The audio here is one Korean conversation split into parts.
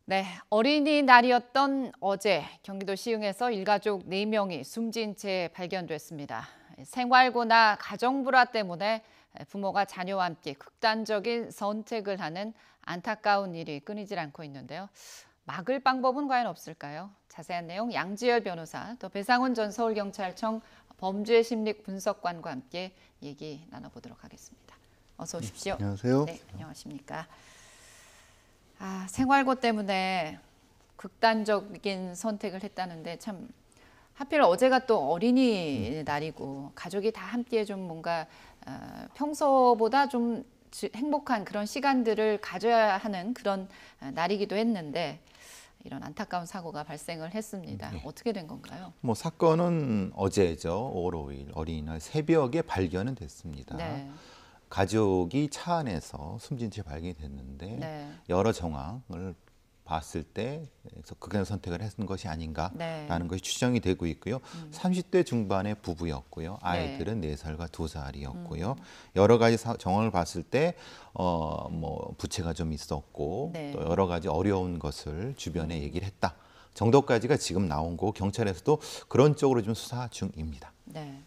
네, 어린이날이었던 어제 경기도 시흥에서 일가족 4명이 숨진 채 발견됐습니다. 생활고나 가정불화 때문에 부모가 자녀와 함께 극단적인 선택을 하는 안타까운 일이 끊이질 않고 있는데요. 막을 방법은 과연 없을까요? 자세한 내용 양지열 변호사, 또 배상훈 전 서울경찰청 범죄심리분석관과 함께 얘기 나눠보도록 하겠습니다. 어서 오십시오. 안녕하세요. 네, 안녕하십니까. 생활고 때문에 극단적인 선택을 했다는데 참 하필 어제가 또 어린이날이고 가족이 다 함께 좀 뭔가 평소보다 좀 행복한 그런 시간들을 가져야 하는 그런 날이기도 했는데 이런 안타까운 사고가 발생을 했습니다. 네. 어떻게 된 건가요? 사건은 어제죠. 5월 5일 어린이날 새벽에 발견은 됐습니다. 네. 가족이 차 안에서 숨진 채 발견이 됐는데 네. 여러 정황을 봤을 때 극단 선택을 했던 것이 아닌가라는 네. 것이 추정이 되고 있고요. 30대 중반의 부부였고요. 아이들은 4살과 2살이었고요. 여러 가지 정황을 봤을 때 부채가 좀 있었고 네. 또 여러 가지 어려운 것을 주변에 얘기를 했다 정도까지가 지금 나온 거고 경찰에서도 그런 쪽으로 좀 수사 중입니다. 네.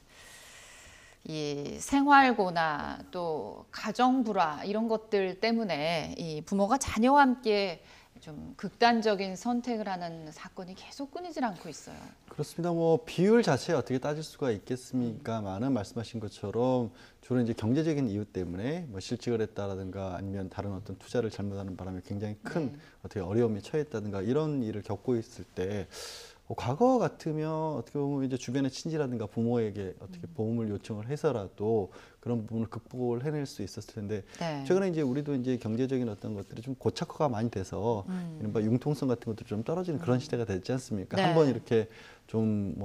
이 생활고나 또 가정불화 이런 것들 때문에 이 부모가 자녀와 함께 좀 극단적인 선택을 하는 사건이 계속 끊이질 않고 있어요. 그렇습니다. 비율 자체에 어떻게 따질 수가 있겠습니까만은 말씀하신 것처럼 주로 이제 경제적인 이유 때문에 실직을 했다라든가 아니면 다른 어떤 투자를 잘못하는 바람에 굉장히 큰 어떻게 어려움에 처했다든가 이런 일을 겪고 있을 때 과거 같으면 어떻게 보면 이제 주변의 친지라든가 부모에게 어떻게 도움을 요청을 해서라도 그런 부분을 극복을 해낼 수 있었을 텐데 네. 최근에 이제 우리도 이제 경제적인 어떤 것들이 좀 고착화가 많이 돼서 이른바 융통성 같은 것들이 좀 떨어지는 그런 시대가 됐지 않습니까? 네. 한번 이렇게 좀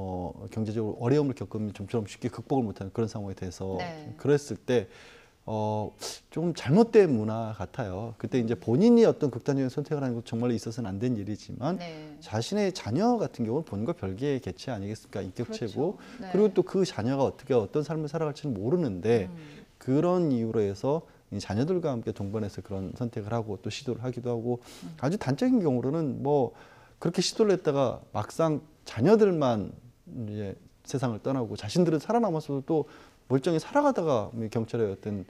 경제적으로 어려움을 겪으면 좀처럼 쉽게 극복을 못하는 그런 상황이 돼서 네. 그랬을 때 좀 잘못된 문화 같아요. 그때 이제 본인이 어떤 극단적인 선택을 하는 것 정말로 있어서는 안 된 일이지만 네. 자신의 자녀 같은 경우는 본인과 별개의 개체 아니겠습니까? 인격체고 그렇죠. 네. 그리고 또 그 자녀가 어떻게 어떤 삶을 살아갈지는 모르는데 그런 이유로 해서 이 자녀들과 함께 동반해서 그런 선택을 하고 또 시도를 하기도 하고 아주 단적인 경우로는 그렇게 시도를 했다가 막상 자녀들만 이제 세상을 떠나고 자신들은 살아남아서도 또 멀쩡히 살아가다가 경찰의 어떤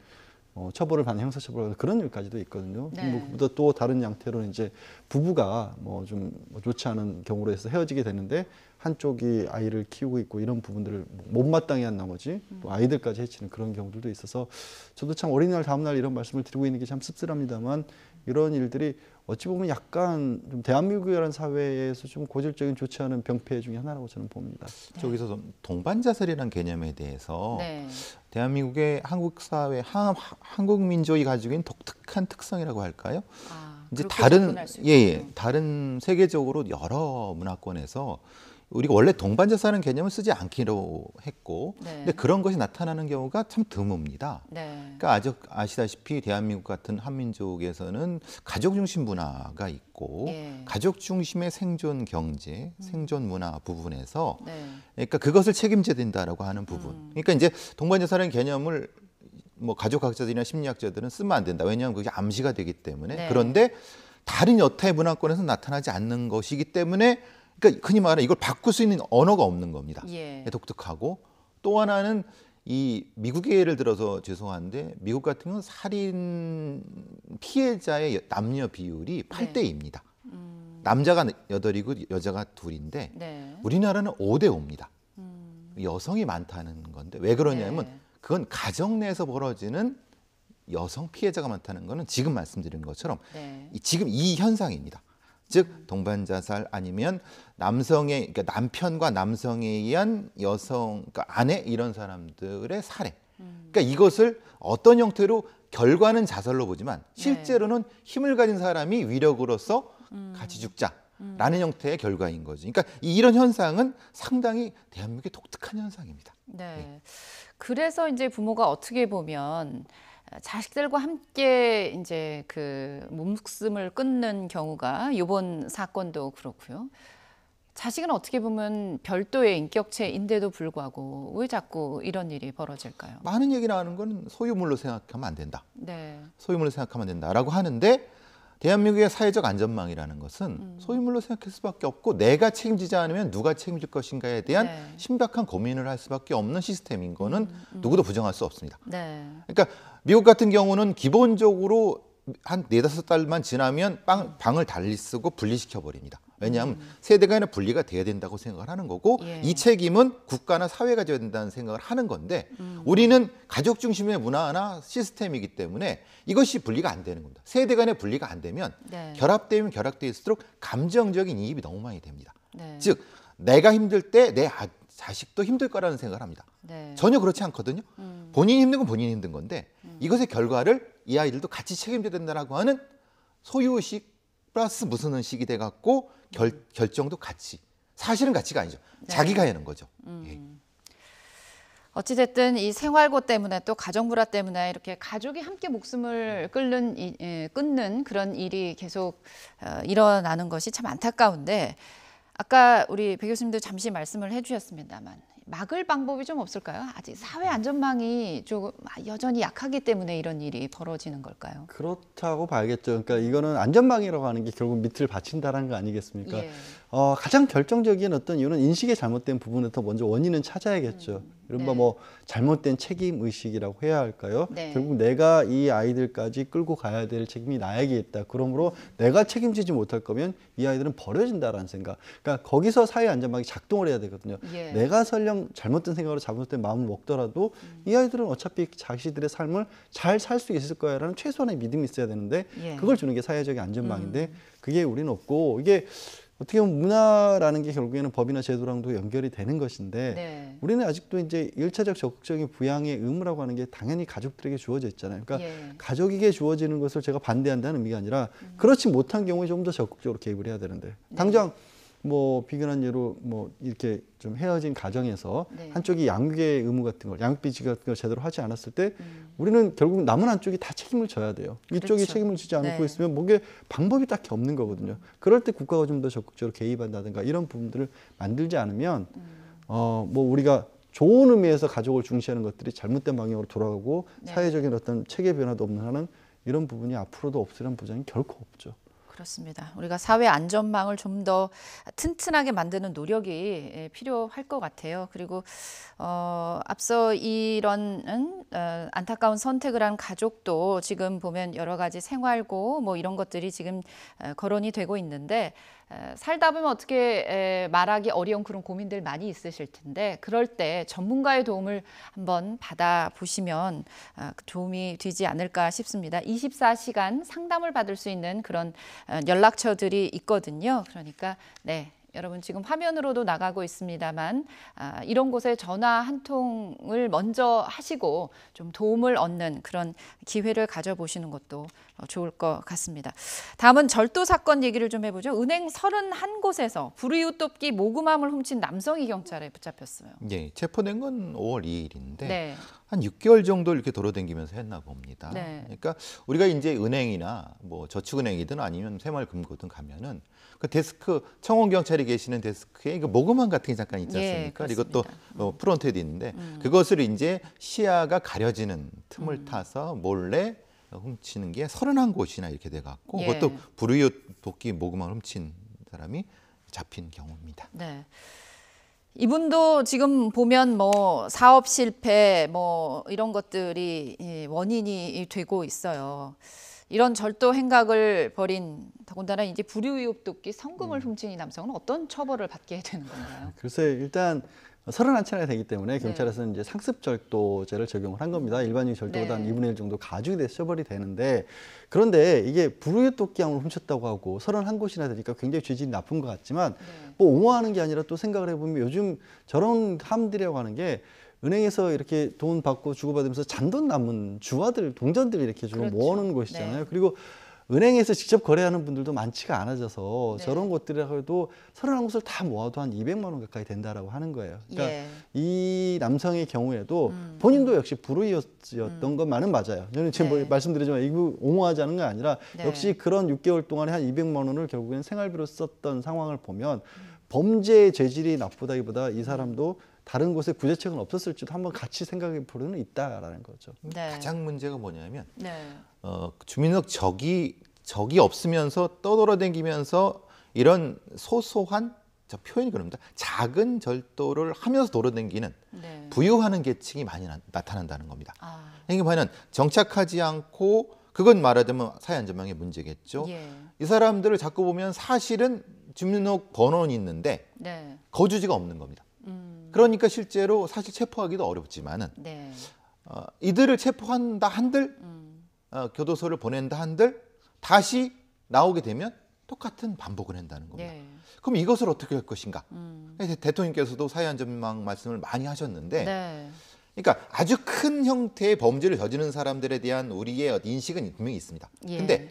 처벌을 받는 형사처벌을 그런 일까지도 있거든요. 네. 그보다 또 다른 양태로는 이제 부부가 좀 좋지 않은 경우로 해서 헤어지게 되는데 한쪽이 아이를 키우고 있고 이런 부분들을 못마땅히 한 나머지 또 아이들까지 해치는 그런 경우들도 있어서 저도 참 어린이날 다음날 이런 말씀을 드리고 있는 게 참 씁쓸합니다만 이런 일들이 어찌 보면 약간 좀 대한민국이라는 사회에서 좀 고질적인 좋지 않은 병폐 중에 하나라고 저는 봅니다. 저기서 좀 동반자살이라는 개념에 대해서 네. 대한민국의 한국 사회, 한국 민족이 가지고 있는 독특한 특성이라고 할까요? 이제 그렇게 접근할 수 있군요. 다른 세계적으로 여러 문화권에서 우리가 원래 동반자살은 개념을 쓰지 않기로 했고, 네. 근데 그런 것이 나타나는 경우가 참 드뭅니다. 네. 그러니까 아시다시피 대한민국 같은 한민족에서는 가족 중심 문화가 있고 예. 가족 중심의 생존 경제, 생존 문화 부분에서 네. 그러니까 그것을 책임져야 된다라고 하는 부분. 그러니까 이제 동반자살의 개념을 가족 학자들이나 심리학자들은 쓰면 안 된다. 왜냐하면 그게 암시가 되기 때문에. 네. 그런데 다른 여타의 문화권에서 나타나지 않는 것이기 때문에 그러니까 흔히 말하는 이걸 바꿀 수 있는 언어가 없는 겁니다. 예. 독특하고 또 하나는 이 미국의 예를 들어서 죄송한데 미국 같은 경우는 살인 피해자의 남녀 비율이 8대2입니다. 남자가 8이고 여자가 2인데 네. 우리나라는 5대5입니다. 여성이 많다는 건데 왜 그러냐면 네. 그건 가정 내에서 벌어지는 여성 피해자가 많다는 거는 지금 말씀드린 것처럼 네. 지금 이 현상입니다. 즉 동반자살 아니면 그러니까 남편과 남성에 의한 여성, 그러니까 아내 이런 사람들의 살해. 그러니까 이것을 어떤 형태로 결과는 자살로 보지만 실제로는 힘을 가진 사람이 위력으로서 같이 죽자라는 형태의 결과인 거죠. 그러니까 이런 현상은 상당히 대한민국의 독특한 현상입니다. 네. 그래서 이제 부모가 어떻게 보면 자식들과 함께 이제 그 목숨을 끊는 경우가 이번 사건도 그렇고요. 자식은 어떻게 보면 별도의 인격체인데도 불구하고 왜 자꾸 이런 일이 벌어질까요? 많은 얘기 나오는 건 소유물로 생각하면 안 된다. 네. 소유물로 생각하면 안 된다라고 하는데 대한민국의 사회적 안전망이라는 것은 소유물로 생각할 수밖에 없고 내가 책임지지 않으면 누가 책임질 것인가에 대한 네. 심각한 고민을 할 수밖에 없는 시스템인 거는 누구도 부정할 수 없습니다. 네. 그러니까 미국 같은 경우는 기본적으로 한 4-5달만 지나면 방을 달리 쓰고 분리시켜 버립니다. 왜냐하면 세대 간의 분리가 돼야 된다고 생각을 하는 거고 예. 이 책임은 국가나 사회가 져야 된다는 생각을 하는 건데 우리는 가족 중심의 문화나 시스템이기 때문에 이것이 분리가 안 되는 겁니다. 세대 간의 분리가 안 되면 네. 결합되면 결합될수록 감정적인 이입이 너무 많이 됩니다. 네. 즉 내가 힘들 때 내 자식도 힘들 거라는 생각을 합니다. 네. 전혀 그렇지 않거든요. 본인이 힘든 건 본인이 힘든 건데 이것의 결과를 이 아이들도 같이 책임져야 된다라고 하는 소유의식 플러스 무슨 의식이 돼갖고 결정도 같이. 사실은 가치가 아니죠. 네. 자기가 하는 거죠. 예. 어찌됐든 이 생활고 때문에 또 가정불화 때문에 이렇게 가족이 함께 목숨을 끊는 그런 일이 계속 일어나는 것이 참 안타까운데 아까 우리 배 교수님도 잠시 말씀을 해주셨습니다만 막을 방법이 좀 없을까요? 아직 사회 안전망이 조금 여전히 약하기 때문에 이런 일이 벌어지는 걸까요? 그렇다고 봐야겠죠. 그러니까 이거는 안전망이라고 하는 게 결국 밑을 받친다라는 거 아니겠습니까? 예. 가장 결정적인 어떤 이유는 인식의 잘못된 부분부터 먼저 원인은 찾아야겠죠. 이른바 네. 뭐 잘못된 책임 의식이라고 해야 할까요? 네. 결국 내가 이 아이들까지 끌고 가야 될 책임이 나에게 있다. 그러므로 내가 책임지지 못할 거면 이 아이들은 버려진다라는 생각. 그러니까 거기서 사회 안전망이 작동을 해야 되거든요. 예. 내가 설령 잘못된 생각으로 잘못된 마음을 먹더라도 이 아이들은 어차피 자기들의 삶을 잘 살 수 있을 거야라는 최소한의 믿음이 있어야 되는데 예. 그걸 주는 게 사회적인 안전망인데 그게 우리는 없고 이게 어떻게 보면 문화라는 게 결국에는 법이나 제도랑도 연결이 되는 것인데 네. 우리는 아직도 이제 일차적 적극적인 부양의 의무라고 하는 게 당연히 가족들에게 주어져 있잖아요. 그러니까 예. 가족에게 주어지는 것을 제가 반대한다는 의미가 아니라 그렇지 못한 경우에 좀 더 적극적으로 개입을 해야 되는데 당장 뭐 비근한 예로 뭐 이렇게 좀 헤어진 가정에서 네. 한쪽이 양육의 의무 같은 걸 양육비지 같은 걸 제대로 하지 않았을 때 우리는 결국 남은 한쪽이 다 책임을 져야 돼요. 이쪽이 그렇죠. 책임을 지지 않고 네. 있으면 뭐게 방법이 딱히 없는 거거든요. 그럴 때 국가가 좀 더 적극적으로 개입한다든가 이런 부분들을 만들지 않으면 뭐 우리가 좋은 의미에서 가족을 중시하는 것들이 잘못된 방향으로 돌아가고 네. 사회적인 어떤 체계 변화도 없는 한은 이런 부분이 앞으로도 없으리란 보장이 결코 없죠. 그렇습니다. 우리가 사회 안전망을 좀 더 튼튼하게 만드는 노력이 필요할 것 같아요. 그리고 앞서 이런 안타까운 선택을 한 가족도 지금 보면 여러 가지 생활고 뭐 이런 것들이 지금 거론이 되고 있는데 살다 보면 어떻게 말하기 어려운 그런 고민들 많이 있으실 텐데 그럴 때 전문가의 도움을 한번 받아보시면 도움이 되지 않을까 싶습니다. 24시간 상담을 받을 수 있는 그런 연락처들이 있거든요. 그러니까 네. 여러분 지금 화면으로도 나가고 있습니다만 이런 곳에 전화 한 통을 먼저 하시고 좀 도움을 얻는 그런 기회를 가져보시는 것도 좋을 것 같습니다. 다음은 절도 사건 얘기를 좀 해보죠. 은행 31곳에서 불이웃 돕기 모금함을 훔친 남성이 경찰에 붙잡혔어요. 예, 체포된 건 5월 2일인데 네. 한 6개월 정도 이렇게 돌아다니면서 했나 봅니다. 네. 그러니까 우리가 이제 은행이나 뭐 저축은행이든 아니면 새마을금고든 가면은 그 데스크 청원 경찰이 계시는 데스크에 그 모금함 같은 게 잠깐 있지 예, 않습니까? 그렇습니다. 이것도 프론트에도 있는데 그것을 이제 시야가 가려지는 틈을 타서 몰래 훔치는 게 31곳이나 이렇게 돼갖고 예. 그것도 불이웃 돕기 모금함을 훔친 사람이 잡힌 경우입니다. 네. 이분도 지금 보면 뭐 사업 실패 뭐 이런 것들이 원인이 되고 있어요. 이런 절도 행각을 벌인 더군다나 이제 불이웃 돕기 성금을 훔친 이 남성은 어떤 처벌을 받게 되는 건가요? 글쎄 일단 31차례가 되기 때문에 경찰에서는 이제 상습절도죄를 적용을 한 겁니다. 일반적인 절도보다 한 네. 2분의 1 정도 가중이 돼서 처벌이 되는데 그런데 이게 불우윳 돕기함을 훔쳤다고 하고 31곳이나 되니까 굉장히 죄질이 나쁜 것 같지만 뭐 옹호하는 게 아니라 또 생각을 해보면 요즘 저런 함들이라고 하는 게 은행에서 이렇게 돈 받고 주고받으면서 잔돈 남은 주화들, 동전들 이렇게 주로 그렇죠. 모으는 곳이잖아요. 네. 그리고 은행에서 직접 거래하는 분들도 많지가 않아져서 네. 저런 곳들이라고 해도 31곳을 다 모아도 한 200만 원 가까이 된다라고 하는 거예요. 그러니까 예. 이 남성의 경우에도 본인도 역시 불우이었던 것만은 맞아요. 저는 지금 네. 뭐 말씀드리지만 이거 옹호하자는 게 아니라 네. 역시 그런 6개월 동안에 한 200만 원을 결국엔 생활비로 썼던 상황을 보면 범죄의 죄질이 나쁘다기보다 이 사람도 다른 곳에 구제책은 없었을지도 한번 같이 생각해 볼 필요는 있다라는 거죠. 네. 가장 문제가 뭐냐면 네. 주민등록 적이 적이 없으면서 떠돌아다니면서 이런 소소한 저 표현이 그럽니다. 작은 절도를 하면서 돌아다니는 네. 부유하는 계층이 많이 나타난다는 겁니다. 아, 이게 뭐냐면 정착하지 않고 그건 말하자면 사회 안전망의 문제겠죠. 예. 이 사람들을 자꾸 보면 사실은 주민등록 번호는 있는데 네. 거주지가 없는 겁니다. 그러니까 실제로 사실 체포하기도 어렵지만은 네. 이들을 체포한다 한들 교도소를 보낸다 한들 다시 나오게 되면 똑같은 반복을 한다는 겁니다. 네. 그럼 이것을 어떻게 할 것인가? 대통령께서도 사회안전망 말씀을 많이 하셨는데 네. 그러니까 아주 큰 형태의 범죄를 저지르는 사람들에 대한 우리의 인식은 분명히 있습니다. 예. 근데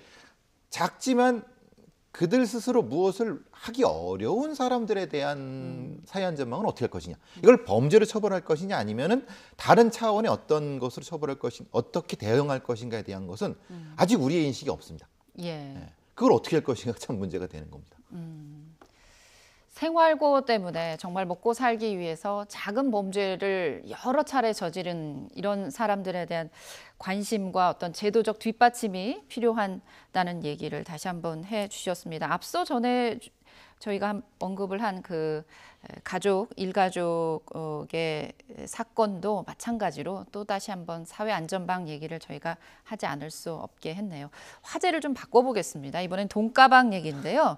작지만 그들 스스로 무엇을 하기 어려운 사람들에 대한 사회안전망은 어떻게 할 것이냐. 이걸 범죄로 처벌할 것이냐 아니면은 다른 차원의 어떤 것으로 처벌할 것인가, 어떻게 대응할 것인가에 대한 것은 아직 우리의 인식이 없습니다. 예. 그걸 어떻게 할 것인가 참 문제가 되는 겁니다. 생활고 때문에 정말 먹고 살기 위해서 작은 범죄를 여러 차례 저지른 이런 사람들에 대한 관심과 어떤 제도적 뒷받침이 필요하다는 얘기를 다시 한번 해 주셨습니다. 앞서 전에 저희가 언급을 한 그 가족, 일가족의 사건도 마찬가지로 또 다시 한번 사회 안전망 얘기를 저희가 하지 않을 수 없게 했네요. 화제를 좀 바꿔보겠습니다. 이번엔 돈가방 얘기인데요.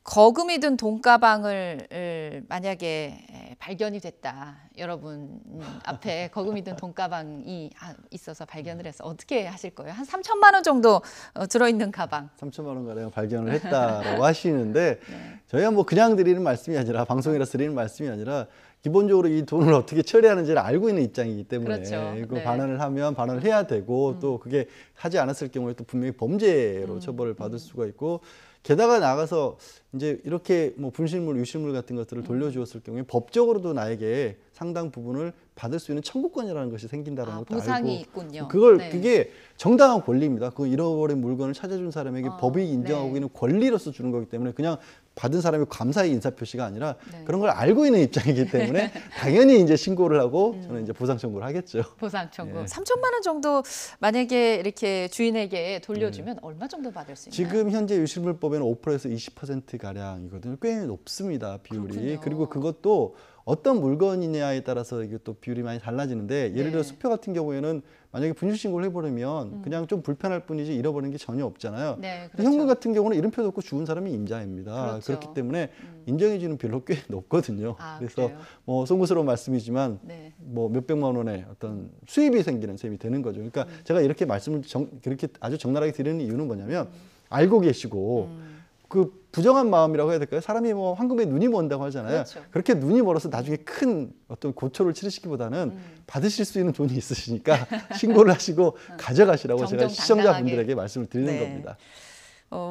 거금이 든 돈가방을 만약에 발견이 됐다. 여러분 앞에 거금이 든 돈가방이 있어서 발견을 해서 어떻게 하실 거예요? 한 3천만 원 정도 들어있는 가방. 3천만 원 가량 발견을 했다라고 하시는데 저희가 뭐 그냥 드리는 말씀이 아니라 방송이라서 드리는 말씀이 아니라 기본적으로 이 돈을 어떻게 처리하는지를 알고 있는 입장이기 때문에 그렇죠. 그 네. 반환을 하면 반환을 해야 되고 또 그게 하지 않았을 경우에 또 분명히 범죄로 처벌을 받을 수가 있고 게다가 나가서 이제 이렇게 뭐 분실물, 유실물 같은 것들을 돌려주었을 경우에 법적으로도 나에게 상당 부분을 받을 수 있는 청구권이라는 것이 생긴다는 것도 보상이 알고 있군요. 그걸 네. 그게 정당한 권리입니다. 그 잃어버린 물건을 찾아준 사람에게 법이 인정하고 네. 있는 권리로서 주는 거기 때문에 그냥 받은 사람의 감사의 인사표시가 아니라 네. 그런 걸 알고 있는 입장이기 때문에 당연히 이제 신고를 하고 저는 이제 보상 청구를 하겠죠. 보상 청구. 네. 3천만 원 정도 만약에 이렇게 주인에게 돌려주면 얼마 정도 받을 수 있나요? 지금 현재 유실물법에는 5%에서 20% 가량이거든요. 꽤 높습니다, 비율이. 그렇군요. 그리고 그것도 어떤 물건이냐에 따라서 이게 또 비율이 많이 달라지는데 예를 들어 네. 수표 같은 경우에는 만약에 분실 신고를 해버리면 그냥 좀 불편할 뿐이지 잃어버린 게 전혀 없잖아요. 네, 근데 그렇죠. 현금 같은 경우는 이름표도 없고 죽은 사람이 임자입니다. 그렇죠. 그렇기 때문에 인정해주는 비율도 꽤 높거든요. 아, 그래서 그래요? 뭐 송구스러운 말씀이지만 네. 뭐 몇백만 원의 어떤 수입이 생기는 셈이 되는 거죠. 그러니까 제가 이렇게 말씀을 그렇게 아주 적나라하게 드리는 이유는 뭐냐면 알고 계시고 그 부정한 마음이라고 해야 될까요? 사람이 뭐 황금에 눈이 먼다고 하잖아요. 그렇죠. 그렇게 눈이 멀어서 나중에 큰 어떤 고초를 치르시기보다는 받으실 수 있는 돈이 있으시니까 신고를 하시고 가져가시라고 제가 정정당당하게. 시청자분들에게 말씀을 드리는 네. 겁니다.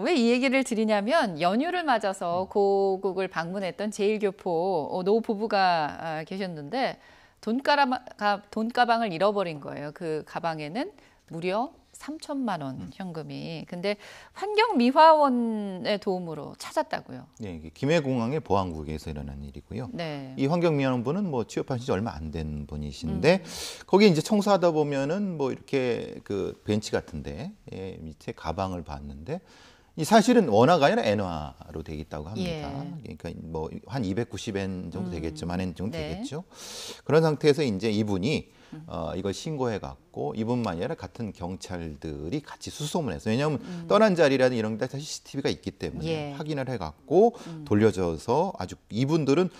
왜 이 얘기를 드리냐면 연휴를 맞아서 고국을 방문했던 제1교포 노 부부가 계셨는데 돈가방을 잃어버린 거예요. 그 가방에는 무려 3천만 원 현금이. 근데 환경미화원의 도움으로 찾았다고요. 네, 이게 김해공항의 보안국에서 일어난 일이고요. 네. 이 환경미화원분은 뭐 취업하신 지 얼마 안 된 분이신데 거기 이제 청소하다 보면은 뭐 이렇게 그 벤치 같은데 밑에 가방을 봤는데 이 사실은 원화가 아니라 엔화로 되어 있다고 합니다. 예. 그러니까 뭐 한 290엔 정도 되겠죠, 만엔 정도 네. 되겠죠. 그런 상태에서 이제 이분이 이걸 신고해 갖고 이분만 아니라 같은 경찰들이 같이 수소문 했어요. 왜냐하면 떠난 자리라든 이런 데 다 CCTV가 있기 때문에 예. 확인을 해 갖고 돌려줘서 아주 이분들은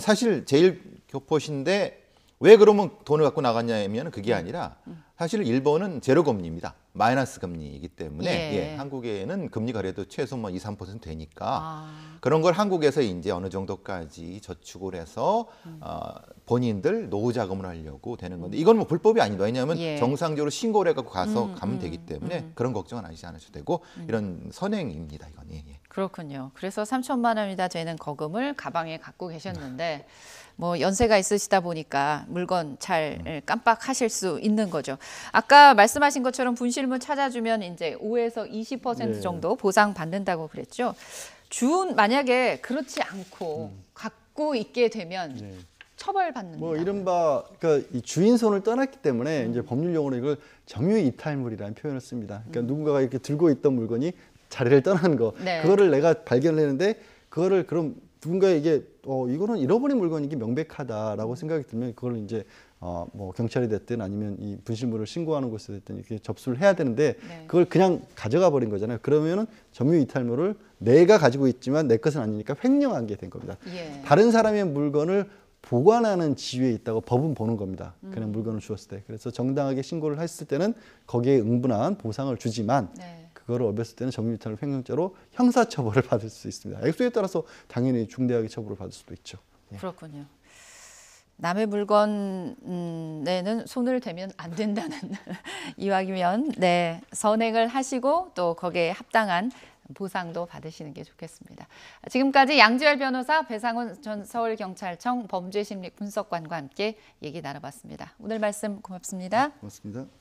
사실 제일 교포신데 왜 그러면 돈을 갖고 나갔냐면 그게 아니라 사실 일본은 제로 금리입니다. 마이너스 금리이기 때문에 예. 한국에는 금리가 그래도 최소 뭐 2, 3% 되니까 아, 그런 걸 한국에서 이제 어느 정도까지 저축을 해서 본인들 노후 자금을 하려고 되는 건데 이건 뭐 불법이 아니다. 왜냐하면 예. 정상적으로 신고를 해갖고 가면 되기 때문에 그런 걱정은 하시지 않으셔도 되고 이런 선행입니다. 이건 예. 그렇군요. 그래서 3천만 원이나 되는 거금을 가방에 갖고 계셨는데 뭐 연세가 있으시다 보니까 물건 잘 깜빡하실 수 있는 거죠. 아까 말씀하신 것처럼 분실물 찾아주면 이제 5에서 20% 네. 정도 보상 받는다고 그랬죠. 만약에 그렇지 않고 갖고 있게 되면 네. 처벌받는다. 뭐 이른바 그러니까 이 주인 손을 떠났기 때문에 이제 법률 용어로 이걸 점유이탈물이라는 표현을 씁니다. 그러니까 누군가가 이렇게 들고 있던 물건이 자리를 떠난 거, 네. 그거를 내가 발견했는데 그거를 그럼 누군가에게 이거는 잃어버린 물건이 게 명백하다라고 생각이 들면 그걸 이제 뭐 경찰이 됐든 아니면 이 분실물을 신고하는 곳에 됐든 이렇게 접수를 해야 되는데 네. 그걸 그냥 가져가 버린 거잖아요. 그러면은 점유이탈물을 내가 가지고 있지만 내 것은 아니니까 횡령한 게 된 겁니다. 예. 다른 사람의 물건을 보관하는 지위에 있다고 법은 보는 겁니다. 그냥 물건을 주었을 때. 그래서 정당하게 신고를 했을 때는 거기에 응분한 보상을 주지만 네. 그거를 어겼을 때는 점유이탈 횡령죄로 형사처벌을 받을 수 있습니다. 액수에 따라서 당연히 중대하게 처벌을 받을 수도 있죠. 예. 그렇군요. 남의 물건에는 손을 대면 안 된다는 이왕이면 네, 선행을 하시고 또 거기에 합당한 보상도 받으시는 게 좋겠습니다. 지금까지 양지열 변호사, 배상훈 전 서울경찰청 범죄심리 분석관과 함께 얘기 나눠봤습니다. 오늘 말씀 고맙습니다. 고맙습니다.